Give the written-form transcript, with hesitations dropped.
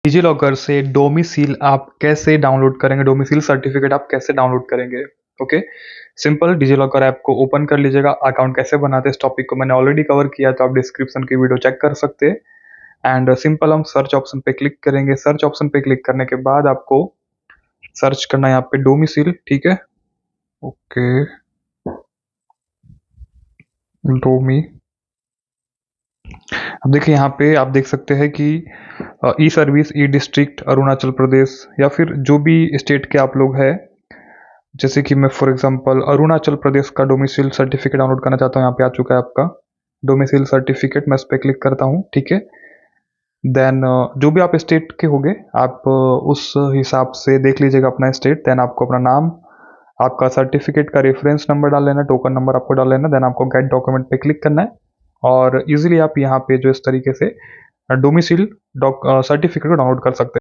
DigiLocker से डोमिसील आप कैसे डाउनलोड करेंगे, डोमिसील सर्टिफिकेट आप कैसे डाउनलोड करेंगे। ओके, सिंपल डिजिलॉकर ऐप को ओपन कर लीजिएगा। अकाउंट कैसे बनाते हैं इस टॉपिक को मैंने ऑलरेडी कवर किया, तो आप डिस्क्रिप्शन की वीडियो चेक कर सकते हैं। एंड सिंपल हम सर्च ऑप्शन पे क्लिक करेंगे। सर्च ऑप्शन पे क्लिक करने के बाद आपको सर्च करना है यहाँ पे डोमिसील, ठीक है। ओके, डोमी, अब देखिए यहाँ पे आप देख सकते हैं कि ई सर्विस, ई डिस्ट्रिक्ट अरुणाचल प्रदेश, या फिर जो भी स्टेट के आप लोग हैं, जैसे कि मैं फॉर एग्जांपल अरुणाचल प्रदेश का डोमिसाइल सर्टिफिकेट डाउनलोड करना चाहता हूँ। यहाँ पे आ चुका है आपका डोमिसाइल सर्टिफिकेट, मैं इस पर क्लिक करता हूँ, ठीक है। देन जो भी आप स्टेट के होंगे आप उस हिसाब से देख लीजिएगा अपना स्टेट। देन आपको अपना नाम, आपका सर्टिफिकेट का रेफरेंस नंबर डाल लेना, टोकन नंबर आपको डाल लेना। देन आपको गेट डॉक्यूमेंट पे क्लिक करना है और इजीली आप यहाँ पे जो इस तरीके से डोमिसाइल सर्टिफिकेट को डाउनलोड कर सकते हैं।